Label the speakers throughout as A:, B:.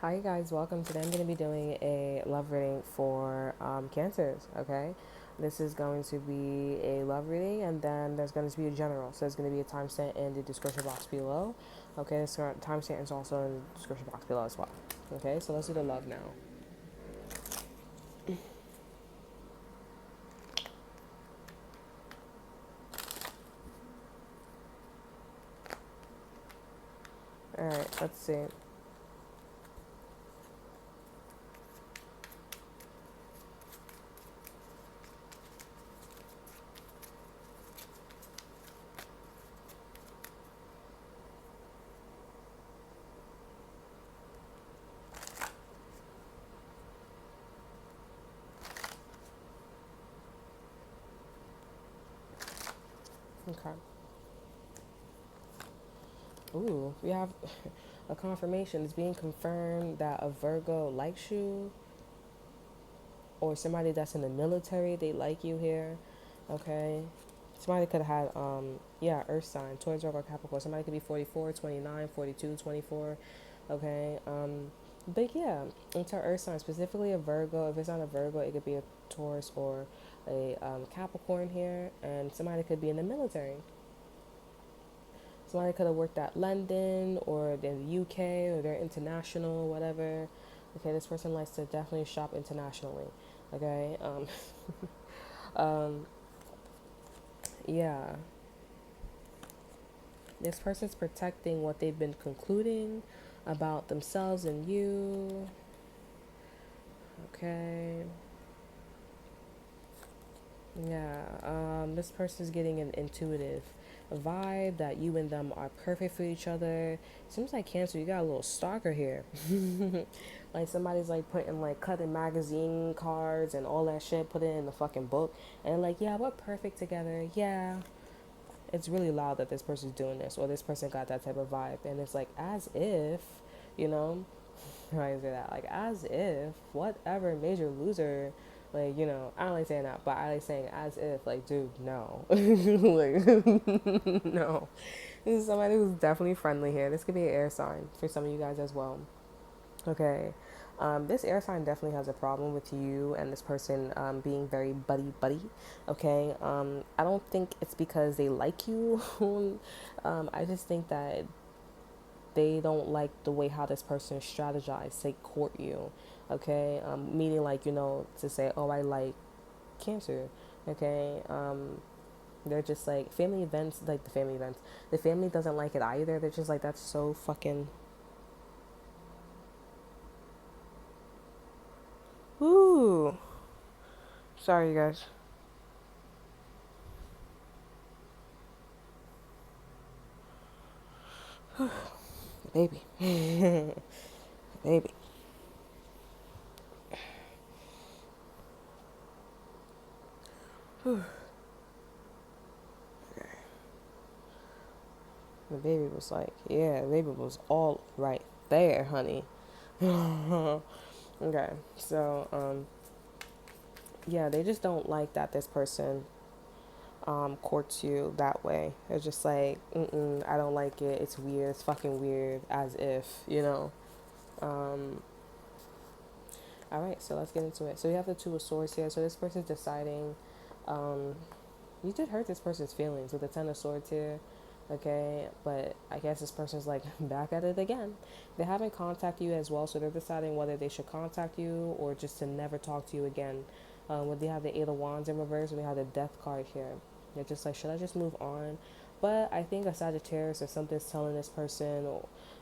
A: Hi guys, welcome. Today I'm going to be doing a love reading for cancers, okay? This is going to be a love reading and then there's going to be a general. So there's going to be a timestamp in the description box below. Okay, this timestamp is also in the description box below as well. Okay, so let's do the love now. Alright, let's see. Okay. Ooh, we have a confirmation. It's being confirmed that a Virgo likes you or somebody that's in the military, they like you here. Okay. Somebody could have had, yeah, Earth sign, Taurus, Virgo, Capricorn. Somebody could be 44, 29, 42, 24. Okay. But yeah, into Earth sign, specifically a Virgo. If it's not a Virgo, it could be a Taurus or a Capricorn here. And somebody could be in the military. Somebody could have worked at London or in the UK or they're international, whatever. Okay, this person likes to definitely shop internationally. Okay. Um, yeah. This person's protecting what they've been concluding about themselves and you. Okay. Yeah. This person's getting an intuitive vibe that you and them are perfect for each other. Seems like Cancer, you got a little stalker here. Like somebody's like putting like cutting magazine cards and all that shit, put it in the fucking book, and like, yeah, we're perfect together. Yeah, it's really loud that this person's doing this or this person got that type of vibe, and it's like as if, you know, how I say that, like as if whatever major loser, like, you know, I don't like saying that, but I like saying as if, like, dude, no. Like, no. This is somebody who's definitely friendly here. This could be an air sign for some of you guys as well. Okay. This air sign definitely has a problem with you and this person being very buddy buddy. Okay. I don't think it's because they like you. I just think that they don't like the way how this person strategizes to court you. Okay. Meaning like, you know, to say, oh, I like Cancer. Okay. They're just like family events, like the family events. The family doesn't like it either. They're just like, that's so fucking. Ooh. Sorry, you guys. Baby. Baby. The baby was like, yeah, the baby was all right there, honey. Okay, so, yeah, they just don't like that this person courts you that way. It's just like, I don't like it. It's weird. It's fucking weird. As if, you know. Um, all right, so let's get into it. So we have the Two of Swords here. So this person's deciding. Um, you did hurt this person's feelings with the Ten of Swords here. Okay, but I guess this person's like back at it again. They haven't contacted you as well, so they're deciding whether they should contact you or just to never talk to you again. When they have the Eight of Wands in reverse, and they have the Death card here, they're just like, should I just move on? But I think a Sagittarius or something's telling this person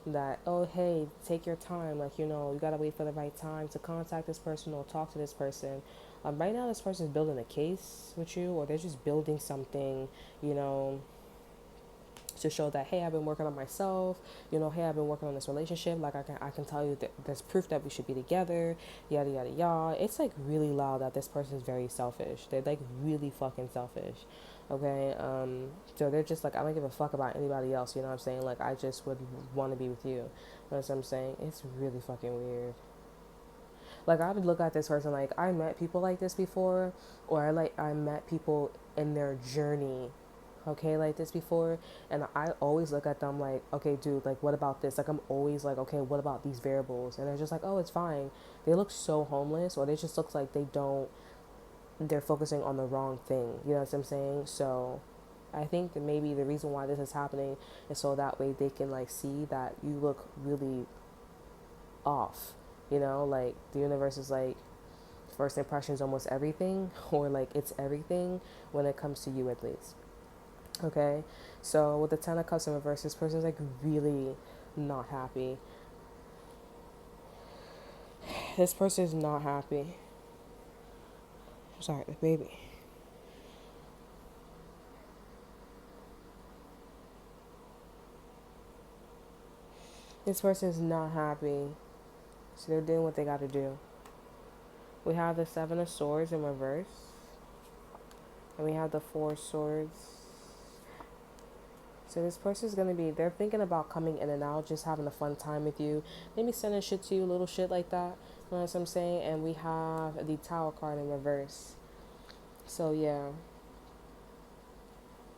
A: that, oh, hey, take your time. Like, you know, you gotta wait for the right time to contact this person or talk to this person. Right now, this person's building a case with you, or they're just building something, you know, to show that, hey, I've been working on myself, you know, hey, I've been working on this relationship, like I can tell you that there's proof that we should be together, yada yada yada. It's like really loud that this person is very selfish. They're like really fucking selfish. Okay. So they're just like, I don't give a fuck about anybody else, you know what I'm saying? Like, I just would want to be with you. That's what I'm saying. It's really fucking weird. Like, I would look at this person like, I met people like this before, or I met people in their journey okay, like this before, and I always look at them like, okay, dude, like what about this? Like I'm always like, okay, what about these variables? And they're just like, oh, it's fine. They look so homeless, or they just look like they're focusing on the wrong thing. You know what I'm saying? So I think that maybe the reason why this is happening is so that way they can like see that you look really off. You know, like the universe is like, first impression is almost everything, or like it's everything when it comes to you at least. Okay, so with the Ten of Cups in reverse, this person's like really not happy. This person is not happy. Sorry, the baby. This person is not happy. So they're doing what they got to do. We have the Seven of Swords in reverse, and we have the Four of Swords. So this person's gonna be, they're thinking about coming in and out, just having a fun time with you. Maybe sending shit to you, little shit like that. You know what I'm saying? And we have the Tower card in reverse. So yeah,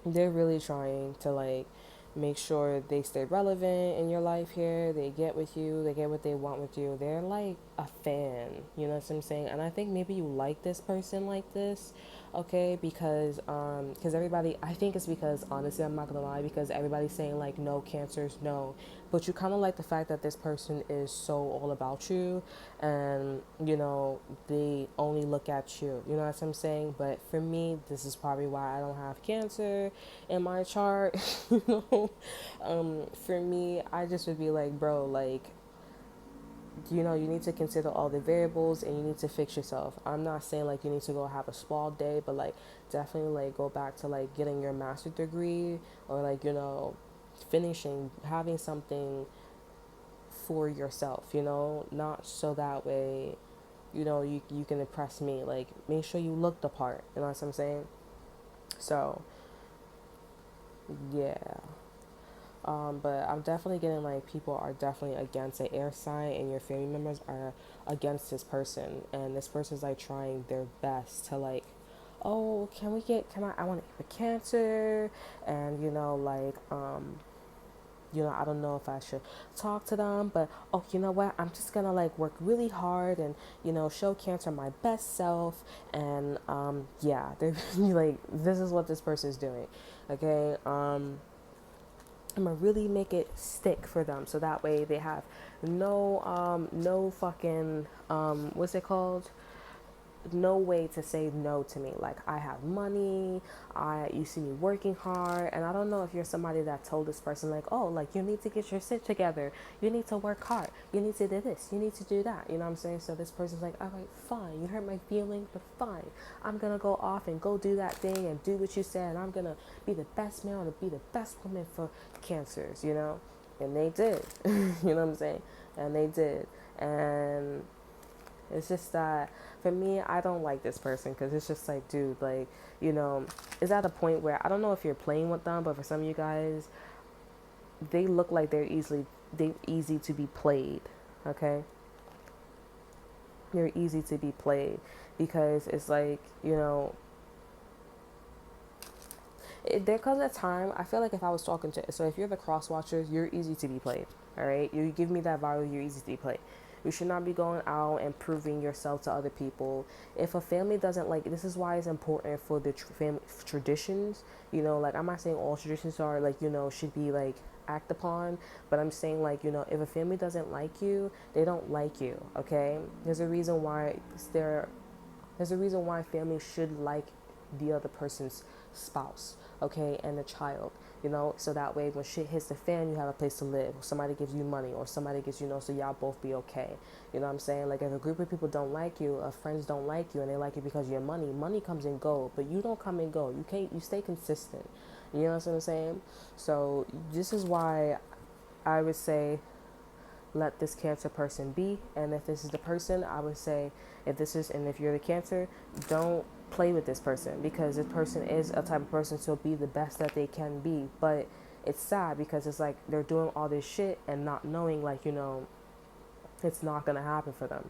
A: they're really trying to like make sure they stay relevant in your life here. They get with you, they get what they want with you. They're like a fan, you know what I'm saying? And I think maybe you like this person like this, okay? Because everybody, I think it's because honestly, I'm not gonna lie, because everybody's saying like no cancers, no, but you kind of like the fact that this person is so all about you, and you know they only look at you, you know what I'm saying? But for me, this is probably why I don't have cancer in my chart. You know, for me, I just would be like, bro, like, you know, you need to consider all the variables and you need to fix yourself. I'm not saying like you need to go have a spa day, but like definitely like go back to like getting your master's degree, or like, you know, finishing, having something for yourself, you know, not so that way, you know, you can impress me. Like, make sure you look the part, you know what I'm saying? So, yeah. But I'm definitely getting like people are definitely against an air sign, and your family members are against this person, and this person's like trying their best to like, oh, I want to get the cancer, and you know, like, you know, I don't know if I should talk to them, but oh, you know what? I'm just gonna like work really hard and, you know, show cancer my best self. And yeah, they're really like, this is what this person is doing. Okay. I'm gonna really make it stick for them, so that way they have no fucking what's it called, no way to say no to me. Like, I have money, you see me working hard, and I don't know if you're somebody that told this person like, oh, like, you need to get your shit together, you need to work hard, you need to do this, you need to do that, you know what I'm saying? So this person's like, all right, fine, you hurt my feelings, but fine, I'm gonna go off and go do that thing and do what you said, and I'm gonna be the best man and be the best woman for cancers, you know? And they did. You know what I'm saying? And they did. And it's just that for me, I don't like this person, because it's just like, dude, like, you know, it's at a point where I don't know if you're playing with them, but for some of you guys, they look like they're easy to be played. Okay, they're easy to be played, because it's like, you know, there comes a time, I feel like if I was talking to, so if you're the cross watchers, you're easy to be played. All right, you give me that value, you're easy to be played. You should not be going out and proving yourself to other people. If a family doesn't like, this is why it's important for the family traditions. You know, like, I'm not saying all traditions are like, you know, should be like act upon, but I'm saying like, you know, if a family doesn't like you, they don't like you. Okay, there there's a reason why families should like the other person's spouse, okay, and the child, you know, so that way when shit hits the fan, you have a place to live. Somebody gives you money, or somebody gives you know, so y'all both be okay. You know what I'm saying? Like, if a group of people don't like you, friends don't like you, and they like you because of your money, money comes and go, but you don't come and go. You stay consistent. You know what I'm saying? So this is why I would say let this cancer person be. And if this is the person, I would say, if you're the cancer, don't play with this person, because this person is a type of person to be the best that they can be. But it's sad, because it's like they're doing all this shit and not knowing, like, you know, it's not gonna happen for them.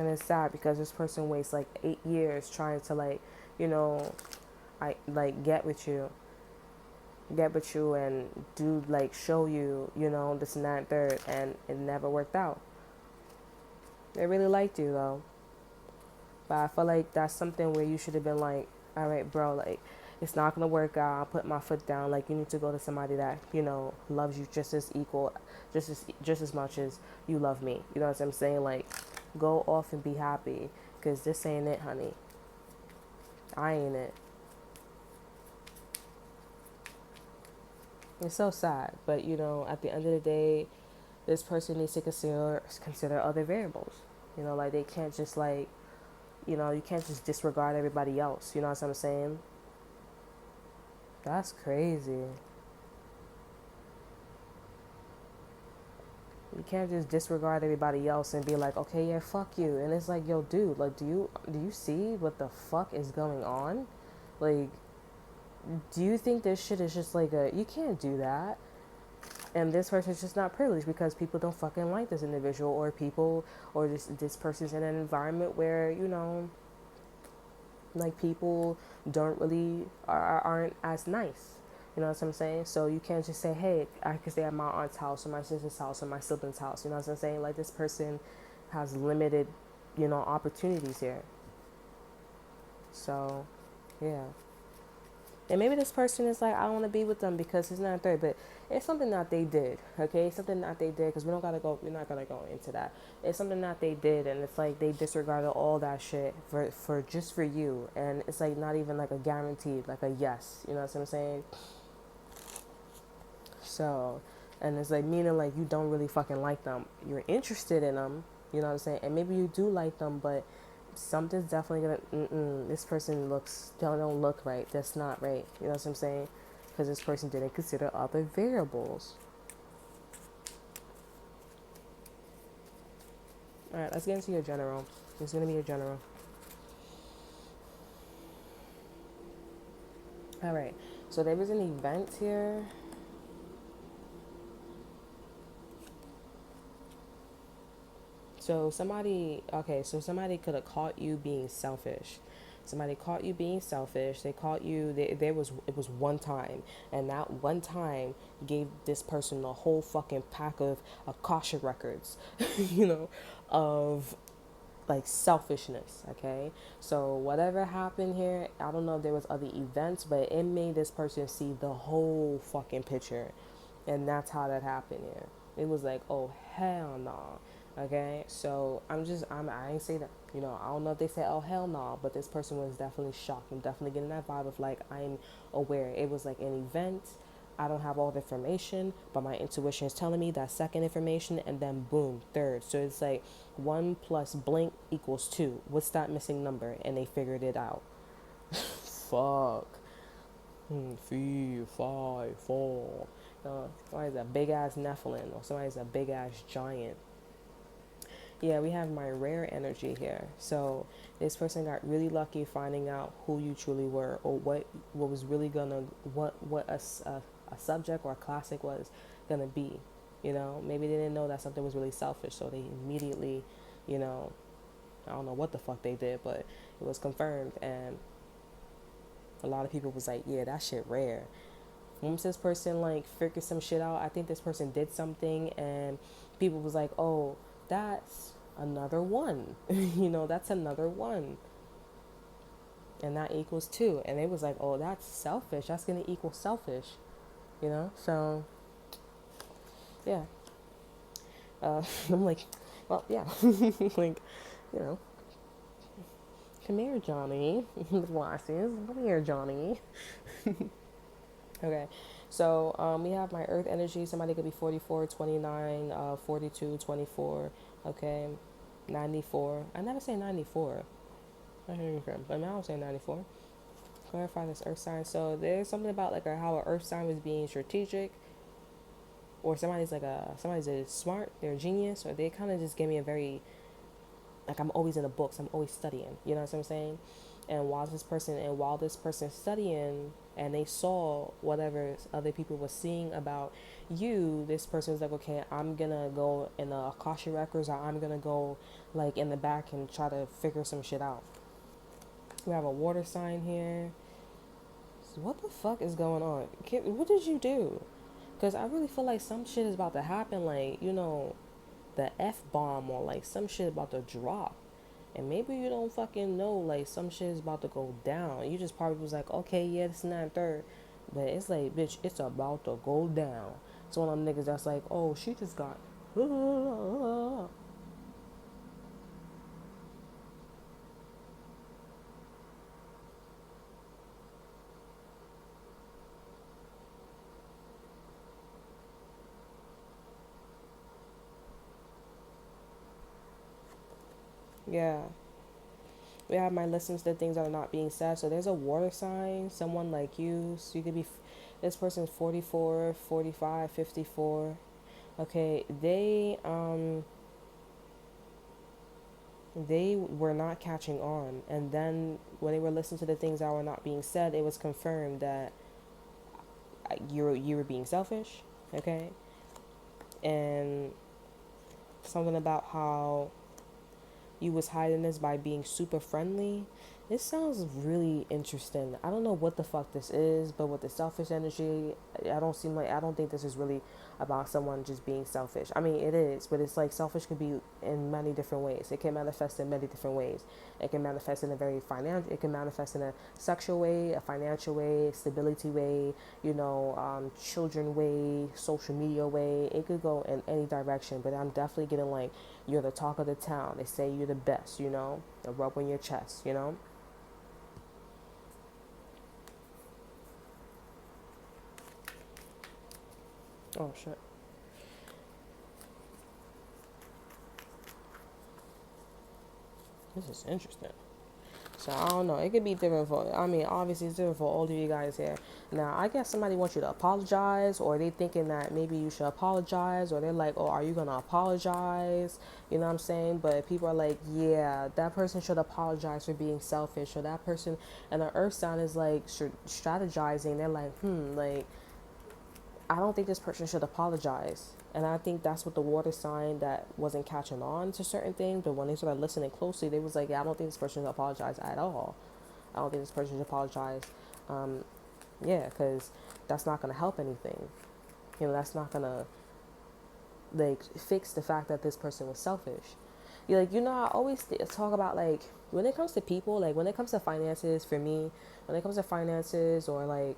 A: And it's sad because this person wastes like 8 years trying to like, you know, I like get with you and do like show you, you know, this and that and third, and it never worked out. They really liked you though. But I feel like that's something where you should have been like, all right, bro, like, it's not gonna work out. I'll put my foot down. Like, you need to go to somebody that, you know, loves you just as equal, just as much as you love me. You know what I'm saying? Like, go off and be happy, cause this ain't it, honey. I ain't it. It's so sad, but you know, at the end of the day, this person needs to consider other variables. You know, like they can't just like, you know, you can't just disregard everybody else. You know what I'm saying? That's crazy. You can't just disregard everybody else and be like, okay, yeah, fuck you. And it's like, yo, dude, like, do you see what the fuck is going on? Like, do you think this shit is just like a? You can't do that. And this person's just not privileged because people don't fucking like this individual, or people, or this person's in an environment where, you know, like people don't really aren't as nice. You know what I'm saying? So you can't just say, hey, I can stay at my aunt's house or my sister's house or my sibling's house. You know what I'm saying? Like this person has limited, you know, opportunities here. So, yeah. And maybe this person is like, I don't want to be with them because it's not third, but it's something that they did, okay? It's something that they did, because we're not gonna go into that. It's something that they did, and it's like they disregarded all that shit for just for you, and it's like not even like a guaranteed, like a yes, you know what I'm saying? So, and it's like meaning like you don't really fucking like them. You're interested in them, you know what I'm saying? And maybe you do like them, but something's definitely gonna. This person don't look right. That's not right. You know what I'm saying? Because this person didn't consider other variables. All right, let's get into your general. It's gonna be your general. All right. So there was an event here. So somebody could have caught you being selfish. Somebody caught you being selfish. They caught you. It was one time, and that one time gave this person a whole fucking pack of Akasha records, you know, of like selfishness. Okay, so whatever happened here, I don't know if there was other events, but it made this person see the whole fucking picture, and that's how that happened here. It was like, oh hell no. Okay, so I ain't say that, you know, I don't know if they said, oh hell no, but this person was definitely shocked. I'm definitely getting that vibe of like, I'm aware. It was like an event. I don't have all the information, but my intuition is telling me that second information, and then boom, third. So it's like 1 plus blank equals 2. What's that missing number? And they figured it out. Fuck. 3, 5, 4. Somebody's a big ass Nephilim, or somebody's a big ass giant. Yeah, we have my rare energy here. So this person got really lucky finding out who you truly were, or what was really gonna what a subject or a classic was gonna be. You know, maybe they didn't know that something was really selfish, so they immediately, you know, I don't know what the fuck they did, but it was confirmed, and a lot of people was like, yeah, that shit rare. Once this person like figured some shit out, I think this person did something, and people was like, oh, that's another one. You know, that's another one. And that equals 2. And it was like, oh, that's selfish. That's going to equal selfish. You know? So, yeah. I'm like, well, yeah. Like, you know, come here, Johnny. With glasses. Come here, Johnny. Okay. So, we have my earth energy. Somebody could be 44, 29, 42, 24. Okay. 94. I never say 94. I hear you from, but now I'm saying 94. Clarify this earth sign. So there's something about like how an earth sign was being strategic, or somebody's a smart, they're a genius, or they kind of just gave me a very, like, I'm always in the books, I'm always studying. You know what I'm saying? And while this person's studying and they saw whatever other people were seeing about you. This person was like, okay, I'm gonna go in the Akasha records, or I'm gonna go like in the back and try to figure some shit out. We have a water sign here. So what the fuck is going on? What did you do? Because I really feel like some shit is about to happen, like, the F bomb, or like some shit about to drop. And maybe you don't fucking know, like, some shit is about to go down. You just probably was like, okay, yeah, this is 9/3. But it's like, bitch, it's about to go down. It's one of them niggas that's like, oh, she just got. Yeah. We have my listens to things that are not being said. So there's a water sign, someone like you. So you could be, this person's 44, 45, 54. Okay, they were not catching on, and then when they were listening to the things that were not being said, it was confirmed that you were being selfish, okay, and something about how you was hiding this by being super friendly. This sounds really interesting. I don't know what the fuck this is, but with the selfish energy, I don't think this is really about someone just being selfish. I mean, it is, but it's like selfish could be in many different ways. It can manifest in many different ways. It can manifest in a very financial, it can manifest in a sexual way, a financial way, stability way, children way, social media way. It could go in any direction, but I'm definitely getting like, you're the talk of the town. They say you're the best, a rub on your chest. Oh shit. This is interesting. So I don't know. It could be different for. I mean, obviously it's different for all of you guys here. Now, I guess somebody wants you to apologize, or they thinking that maybe you should apologize, or they're like, "Oh, are you gonna apologize?" You know what I'm saying? But people are like, "Yeah, that person should apologize for being selfish," or that person. And the Earth sign is like strategizing. They're like, like, I don't think this person should apologize. And I think that's what the water sign that wasn't catching on to certain things. But when they started listening closely, they was like, yeah, I don't think this person should apologize at all. I don't think this person should apologize. Um, yeah, because that's not going to help anything. That's not going to, like, fix the fact that this person was selfish. I always talk about, like, when it comes to people, like, when it comes to finances, for me, when it comes to finances, or, like,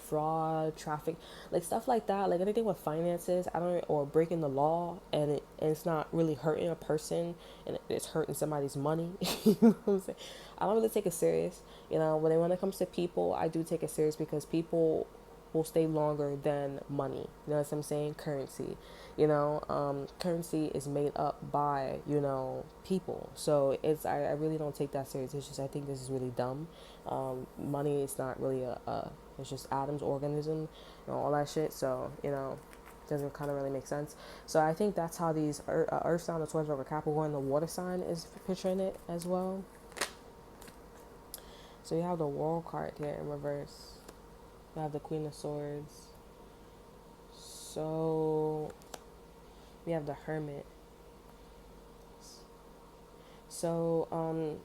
A: fraud, traffic, like stuff like that, like anything with finances, I don't, or breaking the law, and it's not really hurting a person, and it's hurting somebody's money. You know what I'm saying? I don't really take it serious. When it comes to people, I do take it serious, because people will stay longer than money. You know what I'm saying? Currency. Currency is made up by, people. So I really don't take that serious. It's just, I think this is really dumb. Money is not really it's just atoms, organism, all that shit. So, doesn't kind of really make sense. So I think that's how these Earth sign, the Taurus, over Capricorn, the water sign is picturing it as well. So you have the World card here in reverse. You have the Queen of Swords. So we have the Hermit. So,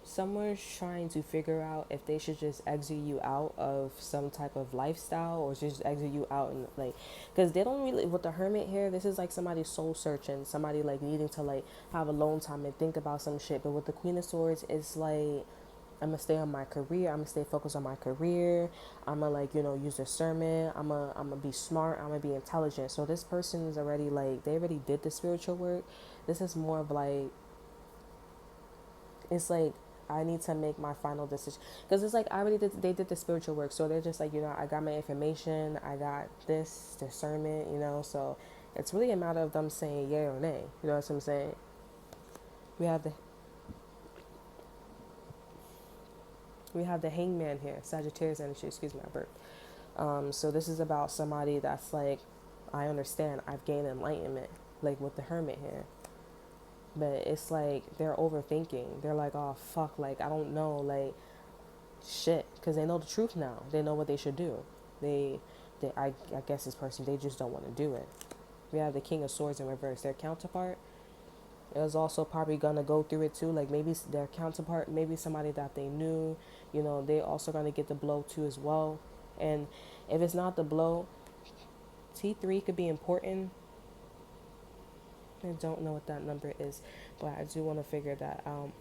A: someone's trying to figure out if they should just exit you out of some type of lifestyle, or just exit you out, and like, because they don't really, with the Hermit here, this is like somebody soul searching, somebody like needing to like have alone time and think about some shit. But with the Queen of Swords, it's like, I'm gonna stay on my career. I'm gonna stay focused on my career. I'm gonna use discernment. I'm gonna be smart. I'm gonna be intelligent. So this person is already like, they already did the spiritual work. This is more of like, it's like, I need to make my final decision, because it's like, they did the spiritual work, so they're just like, I got my information, I got this discernment, so it's really a matter of them saying yay or nay. You know what I'm saying? We have the Hangman here, Sagittarius energy. Excuse my burp. So this is about somebody that's like, I understand, I've gained enlightenment, like with the Hermit here. But it's like, they're overthinking. They're like, oh fuck, like, I don't know, like, shit, because they know the truth now. They know what they should do. I guess this person, they just don't want to do it. We have the King of Swords in reverse. Their counterpart is also probably gonna go through it too. Like maybe their counterpart, maybe somebody that they knew, they also gonna get the blow too as well. And if it's not the blow, T3 could be important. I don't know what that number is, but I do want to figure that out.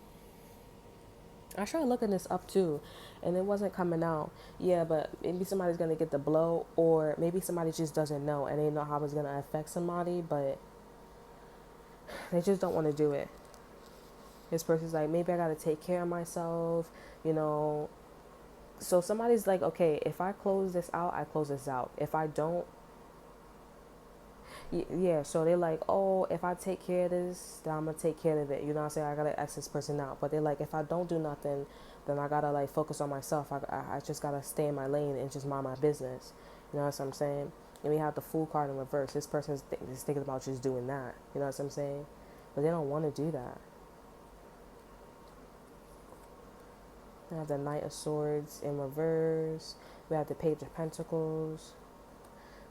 A: I tried looking this up too, and it wasn't coming out. Yeah, but maybe somebody's gonna get the blow, or maybe somebody just doesn't know and they know how it's gonna affect somebody, but they just don't want to do it. This person's like, maybe I gotta take care of myself, you know. So somebody's like, okay, if I close this out, I close this out. If I don't, yeah. So they're like, oh, if I take care of this, then I'm gonna take care of it. You know what I'm saying? I gotta X this person out. But they're like, if I don't do nothing, then I gotta like focus on myself. I just gotta stay in my lane and just mind my business. You know what I'm saying? And we have the Fool card in reverse. This person's is thinking about just doing that. You know what I'm saying? But they don't want to do that. We have the Knight of Swords in reverse. We have the Page of Pentacles.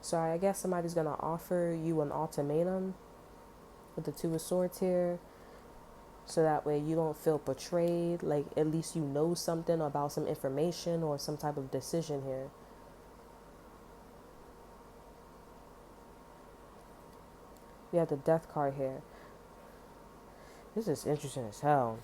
A: So I guess somebody's going to offer you an ultimatum with the Two of Swords here. So that way you don't feel betrayed. Like at least you know something about some information or some type of decision here. We have the Death card here. This is interesting as hell.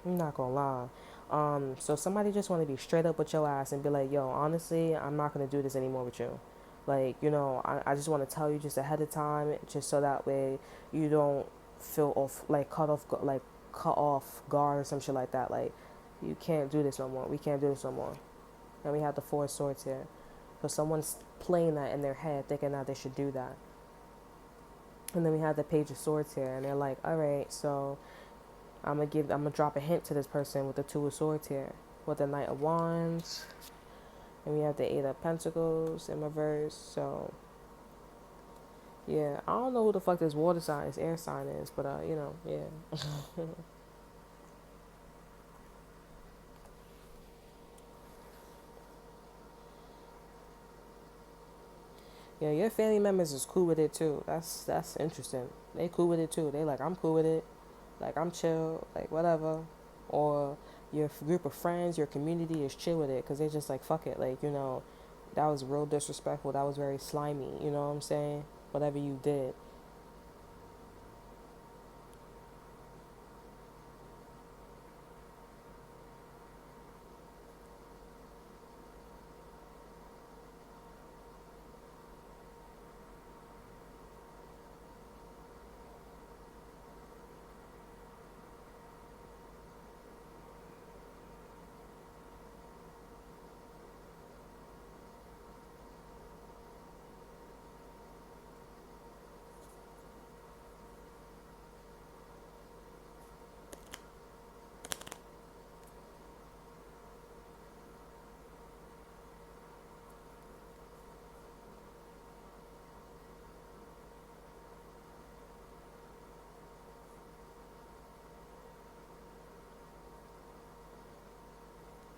A: I'm not gonna lie. So somebody just want to be straight up with your ass and be like, yo, honestly, I'm not gonna do this anymore with you. Like, I just want to tell you just ahead of time, just so that way you don't feel off, like cut off guard or some shit like that. Like, you can't do this no more. We can't do this no more. And we have the Four of Swords here. So someone's playing that in their head, thinking that they should do that. And then we have the Page of Swords here, and they're like, all right, so I'm gonna drop a hint to this person with the Two of Swords here, with the Knight of Wands, and we have the Eight of Pentacles in reverse. So yeah, I don't know who the fuck this water sign, this air sign is, but yeah. Yeah, your family members is cool with it too. That's interesting. They cool with it too. They like, I'm cool with it. Like, I'm chill. Like, whatever. Or your group of friends, your community is chill with it because they just like, fuck it. Like, that was real disrespectful. That was very slimy. You know what I'm saying? Whatever you did.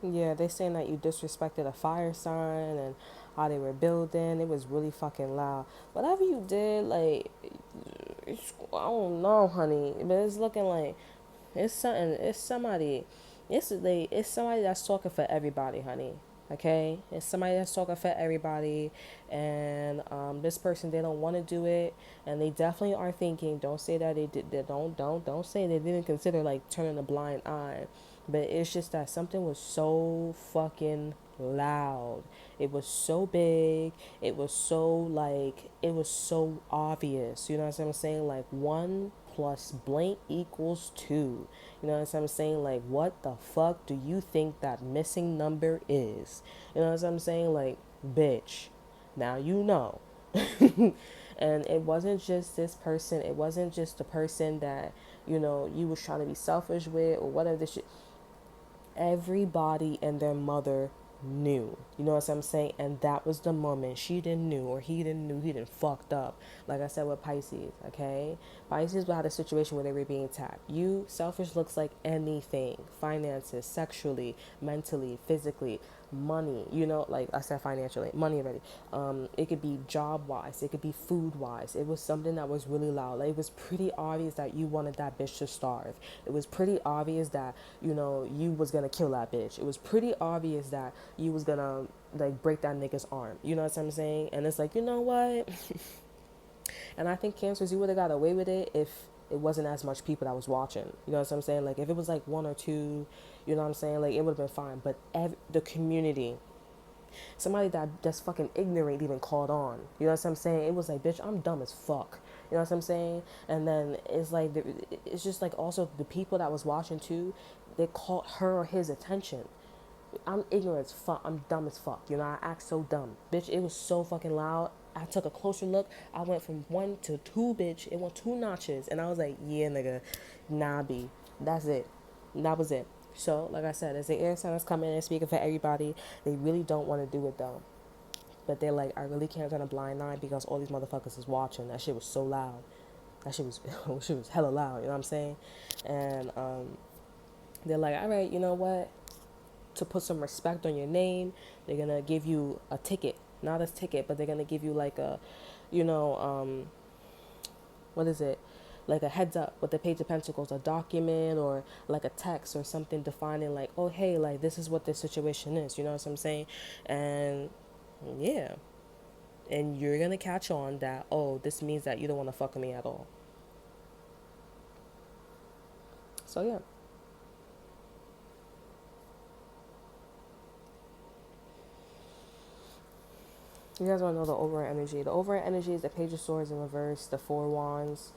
A: Yeah, they saying that you disrespected a fire sign and how they were building. It was really fucking loud. Whatever you did, like, I don't know, honey, but it's looking like it's something. It's somebody. It's somebody that's talking for everybody, honey. Okay, it's somebody that's talking for everybody, and this person, they don't want to do it, and they definitely are thinking. Don't say that they did. They don't say they didn't consider like turning a blind eye, but it's just that something was so fucking loud. It was so big. It was so like it was so obvious. You know what I'm saying? Like one plus blank equals two. You know what I'm saying? Like, what the fuck do you think that missing number is? You know what I'm saying? Like, bitch, now you know. And it wasn't just this person. It wasn't just the person that, you was trying to be selfish with or whatever this shit. Everybody and their mother knew. You know what I'm saying? And that was the moment she didn't knew or he didn't knew, he didn't fucked up. Like I said with Pisces, okay? Pisces had a situation where they were being tapped. You, selfish looks like anything. Finances, sexually, mentally, physically. money, you know, like I said, financially, money already. It could be job wise, it could be food wise. It was something that was really loud. Like, it was pretty obvious that you wanted that bitch to starve. It was pretty obvious that, you know, you was gonna kill that bitch. It was pretty obvious that you was gonna like break that nigga's arm. You know what I'm saying? And it's like, you know what? And I think Cancers, you would have got away with it if it wasn't as much people that was watching. You know what I'm saying? Like, if it was like one or two, you know what I'm saying? Like, it would have been fine. But the community, somebody that's fucking ignorant even called on. You know what I'm saying? It was like, bitch, I'm dumb as fuck. You know what I'm saying? And then it's like, it's just like also the people that was watching too, they caught her or his attention. I'm ignorant as fuck. I'm dumb as fuck. You know, I act so dumb. Bitch, it was so fucking loud. I took a closer look. I went from 1 to 2, bitch. It went 2 notches. And I was like, yeah, nigga. Nah, B. That's it. That was it. So, like I said, as the air signs come in and speaking for everybody, they really don't want to do it, though. But they're like, I really can't turn a blind eye because all these motherfuckers is watching. That shit was so loud. That shit was, shit was hella loud. You know what I'm saying? And they're like, all right, you know what? To put some respect on your name, they're gonna give you a ticket, not a ticket, but they're gonna give you like a, you know, what is it, like a heads up with the Page of Pentacles, a document or like a text or something defining like, oh hey, like this is what this situation is, you know what I'm saying? And yeah, and you're gonna catch on that, oh, this means that you don't want to fuck with me at all. So yeah. You guys want to know the overall energy. The overall energy is the Page of Swords in reverse, the Four Wands,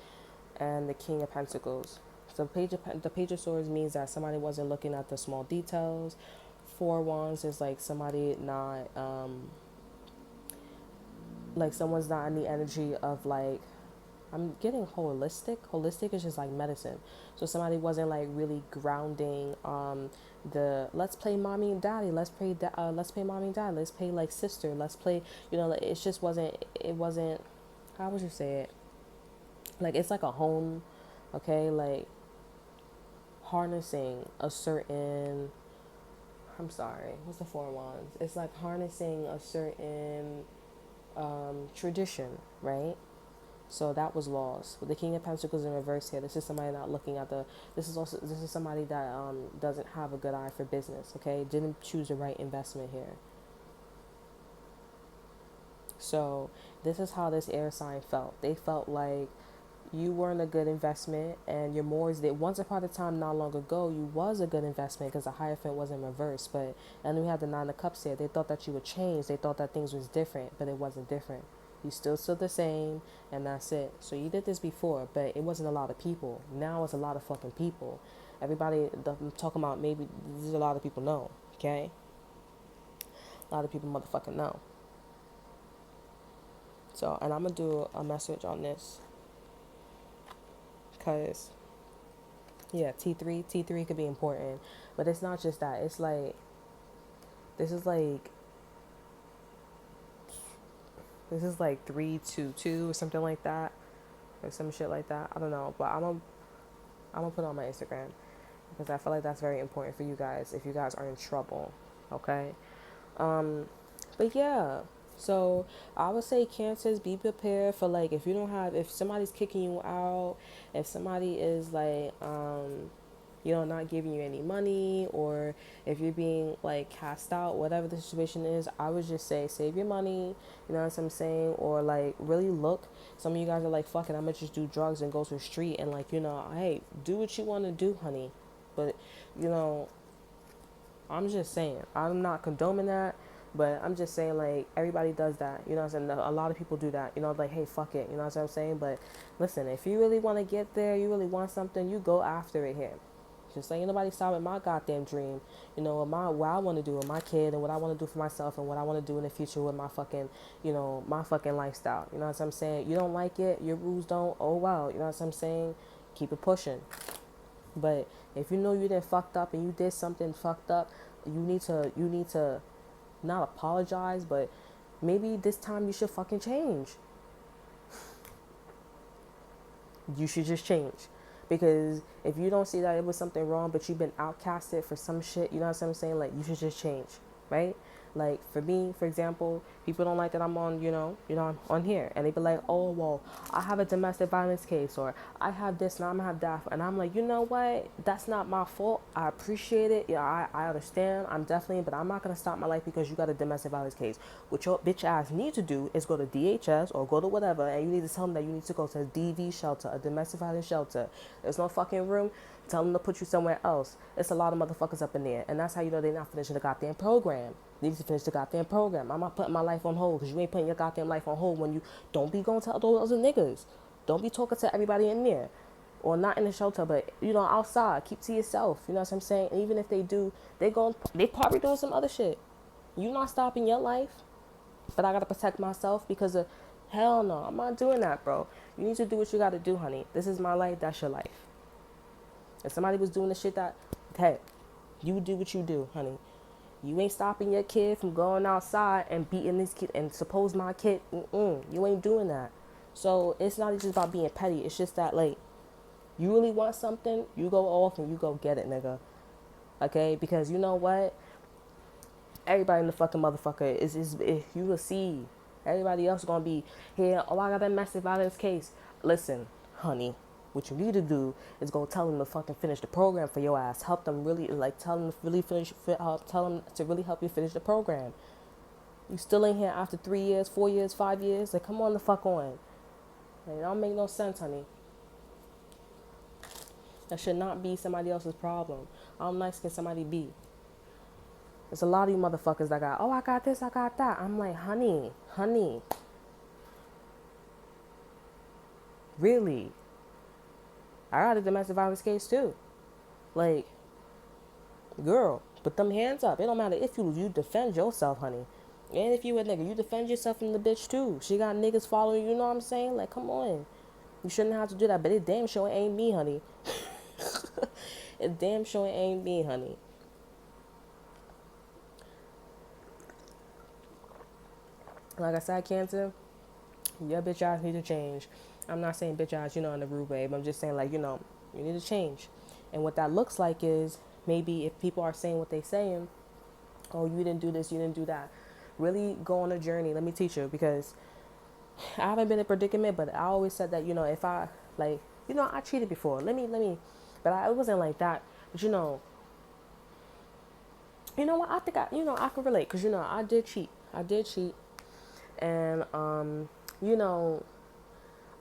A: and the King of Pentacles. So the Page of Swords means that somebody wasn't looking at the small details. Four Wands is like somebody not, like someone's not in the energy of like, I'm getting holistic. Holistic is just like medicine. So somebody wasn't like really grounding the let's play mommy and daddy. Let's play mommy and daddy. Let's play like sister. Let's play. You know, like, it just wasn't. It wasn't. How would you say it? Like, it's like a home. Okay, like harnessing a certain. I'm sorry. What's the four wands? It's like harnessing a certain tradition, right? So that was lost. With the King of Pentacles in reverse here, this is somebody not looking at the. This is somebody that doesn't have a good eye for business. Okay, didn't choose the right investment here. So this is how this air sign felt. They felt like you weren't a good investment, and your Moors that once upon a time, not long ago, you was a good investment because the Hierophant was in reverse. But and we had the Nine of Cups here. They thought that you would change. They thought that things was different, but it wasn't different. You still stood the same, and that's it. So you did this before, but it wasn't a lot of people. Now it's a lot of fucking people. Everybody I'm talking about, maybe this is a lot of people know. Okay, a lot of people motherfucking know. So, and I'm gonna do a message on this. Because, yeah, T3 could be important. But it's not just that. It's like, this is like, this is like 322 or something like that. Or some shit like that. I don't know. But I'm gonna put it on my Instagram. Because I feel like that's very important for you guys if you guys are in trouble. Okay? But yeah. So I would say Cancers, be prepared for like if somebody's kicking you out, if somebody is like not giving you any money, or if you're being like cast out, whatever the situation is, I would just say save your money, you know what I'm saying, or like really look. Some of you guys are like, fuck it, I'm gonna just do drugs and go to the street and like, hey, do what you want to do, honey. But I'm just saying, I'm not condoning that. But I'm just saying, like, everybody does that. You know what I'm saying? A lot of people do that. You know, like, hey, fuck it. You know what I'm saying? But listen, if you really want to get there, you really want something, you go after it here. Just like, ain't nobody stopping my goddamn dream. You know, what I want to do with my kid and what I want to do for myself and what I want to do in the future with my fucking, my fucking lifestyle. You know what I'm saying? You don't like it, your rules don't, oh, wow. You know what I'm saying? Keep it pushing. But if you know you did fucked up and you did something fucked up, you need to not apologize, but maybe this time you should fucking change. You should just change. Because if you don't see that it was something wrong, but you've been outcasted for some shit, you know what I'm saying? Like, you should just change, right? Like for me, for example, people don't like that I'm on, I'm on here, and they be like, oh well, I have a domestic violence case, or I have this and I'm gonna have that, and I'm like, you know what? That's not my fault. I appreciate it. Yeah, I understand. I'm definitely, but I'm not gonna stop my life because you got a domestic violence case. What your bitch ass need to do is go to DHS or go to whatever, and you need to tell them that you need to go to a DV shelter, a domestic violence shelter. There's no fucking room. Tell them to put you somewhere else. It's a lot of motherfuckers up in there. And that's how you know they're not finishing the goddamn program. They need to finish the goddamn program. I'm not putting my life on hold because you ain't putting your goddamn life on hold when you don't be going to those other niggas. Don't be talking to everybody in there. Or not in the shelter, but, outside. Keep to yourself. You know what I'm saying? And even if they do, they probably doing some other shit. You not stopping your life, but I got to protect myself because of, hell no, I'm not doing that, bro. You need to do what you got to do, honey. This is my life. That's your life. If somebody was doing the shit that, hey, you do what you do, honey. You ain't stopping your kid from going outside and beating this kid and suppose my kid, you ain't doing that. So it's not just about being petty. It's just that, like, you really want something, you go off and you go get it, nigga. Okay? Because you know what? Everybody in the fucking motherfucker is you will see. Everybody else gonna be here. Oh, I got that massive violence case. Listen, honey, what you need to do is go tell them to fucking finish the program for your ass. Help them really, like, tell them to really finish. Tell them to really help you finish the program. You still ain't here after 3 years, 4 years, 5 years. Like, come on the fuck on. Like, it don't make no sense, honey. That should not be somebody else's problem. How nice can somebody be? There's a lot of you motherfuckers that got, oh, I got this, I got that. I'm like, honey, really? I got a domestic violence case too. Like, girl, put them hands up. It don't matter if you defend yourself, honey. And if you a nigga, you defend yourself from the bitch too. She got niggas following you, you know what I'm saying? Like, come on. You shouldn't have to do that, but it damn sure ain't me, honey. It damn sure ain't me, honey. Like I said, Cancer, your bitch ass need to change. I'm not saying bitch ass, in a rude way, but I'm just saying, like, you need to change. And what that looks like is maybe if people are saying what they saying, oh, you didn't do this, you didn't do that. Really go on a journey. Let me teach you, because I haven't been in a predicament, but I always said that, if I, like, I cheated before. But it wasn't like that. But, what? I think I can relate because, I did cheat. And,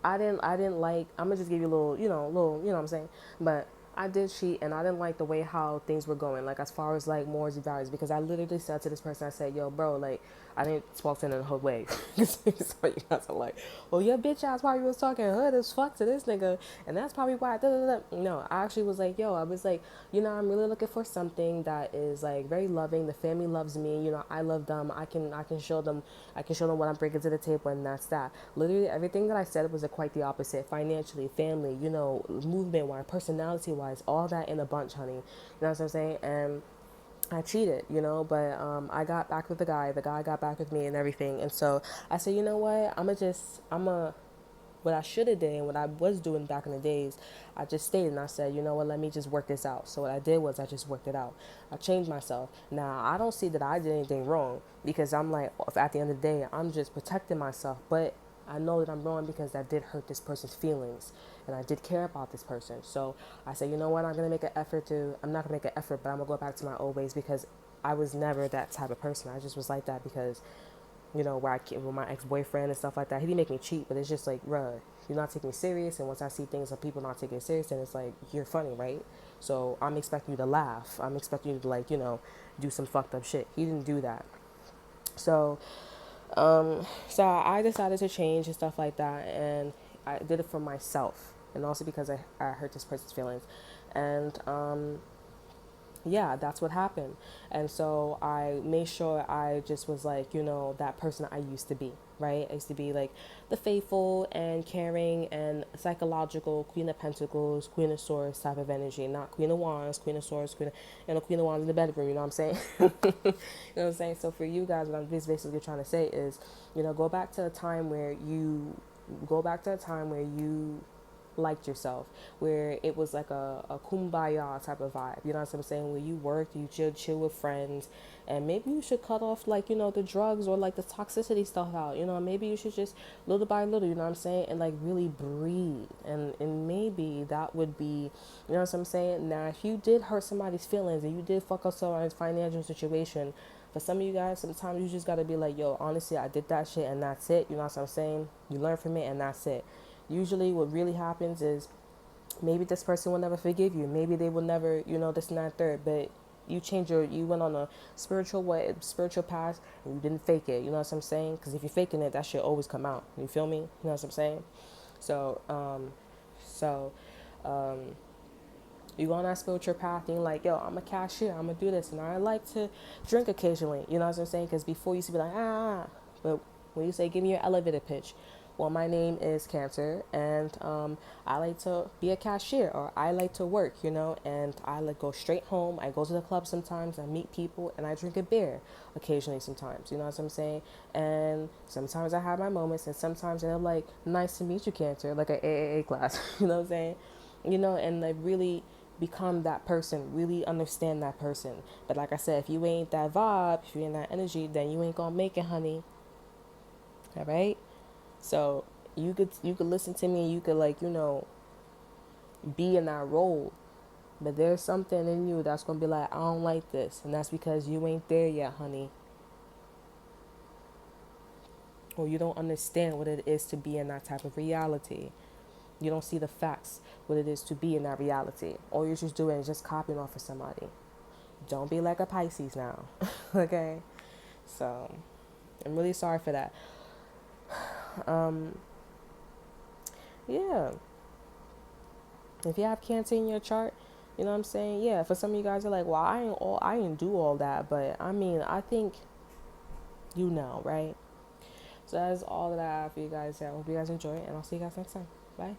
A: I didn't like, I'm gonna just give you a little, you know what I'm saying? But I did cheat, and I didn't like the way how things were going, like, as far as, like, morals and values, because I literally said to this person, I said, yo, bro, like, I didn't talk to him in a whole way. So you guys are like, well, your bitch ass probably was talking hood as fuck to this nigga, and that's probably why, No, I actually was like, yo, I was like, I'm really looking for something that is, like, very loving. The family loves me, I love them. I can show them what I'm bringing to the table, and that's that. Literally everything that I said was quite the opposite. Financially, family, movement wise, personality wise, all that in a bunch, honey. You know what I'm saying? And I cheated, but I got back with the guy got back with me and everything. And so I said, you know what, what I should have did and what I was doing back in the days, I just stayed and I said, you know what, let me just work this out. So what I did was I just worked it out. I changed myself. Now, I don't see that I did anything wrong, because I'm like, at the end of the day, I'm just protecting myself. But I know that I'm wrong because I did hurt this person's feelings, and I did care about this person. So I said, you know what, I'm not going to make an effort, but I'm going to go back to my old ways, because I was never that type of person. I just was like that because, where I came with my ex-boyfriend and stuff like that, he didn't make me cheat, but it's just like, bruh, you're not taking me serious. And once I see things of people not taking it serious, then it's like, you're funny, right? So I'm expecting you to laugh. I'm expecting you to, like, do some fucked up shit. He didn't do that. So so I decided to change and stuff like that, and I did it for myself, and also because I hurt this person's feelings. And yeah, that's what happened. And so I made sure I just was like, that person I used to be, right? I used to be like the faithful and caring and psychological Queen of Pentacles, Queen of Swords type of energy, not Queen of Wands, Queen of Swords, Queen of Wands in the bedroom, you know what I'm saying? You know what I'm saying? So for you guys, what I'm just basically trying to say is, go back to a time where you liked yourself, where it was like a kumbaya type of vibe. You know what I'm saying? Where you worked, you chill with friends, and maybe you should cut off like, you know, the drugs or like the toxicity stuff out. You know, maybe you should just little by little, you know what I'm saying, and like really breathe. And maybe that would be, you know what I'm saying? Now, if you did hurt somebody's feelings and you did fuck up somebody's financial situation, for some of you guys, sometimes you just gotta be like, yo, honestly, I did that shit and that's it. You know what I'm saying? You learn from it and that's it. Usually, what really happens is maybe this person will never forgive you. Maybe they will never, you know, this and that, third. But you went on a spiritual path, and you didn't fake it. You know what I'm saying? Because if you're faking it, that shit always come out. You feel me? You know what I'm saying? So, so, um, you go on that spiritual path and you're like, yo, I'm a cashier, I'm gonna do this, and I like to drink occasionally, you know what I'm saying? Because before you used to be like, but when you say, give me your elevator pitch, well, my name is Cancer, and I like to be a cashier, or I like to work, you know, and I like go straight home. I go to the club sometimes, I meet people, and I drink a beer occasionally sometimes, you know what I'm saying? And sometimes I have my moments, and sometimes they're like, nice to meet you, Cancer, like an AAA class, you know what I'm saying? You know, and like really become that person, really understand that person. But like I said, if you ain't that vibe, if you ain't that energy, then you ain't gonna make it, honey. All right. So you could listen to me. You could, like, you know, be in that role. But there's something in you that's gonna be like, I don't like this, and that's because you ain't there yet, honey. Or you don't understand what it is to be in that type of reality. You don't see the facts, what it is to be in that reality. All you're just doing is just copying off of somebody. Don't be like a Pisces now. Okay? So I'm really sorry for that. Um, yeah. If you have Cancer in your chart, you know what I'm saying? Yeah, for some of you guys are like, well, I didn't do all that, but I mean, I think you know, right? So that's all that I have for you guys. I hope you guys enjoy it, and I'll see you guys next time. Bye.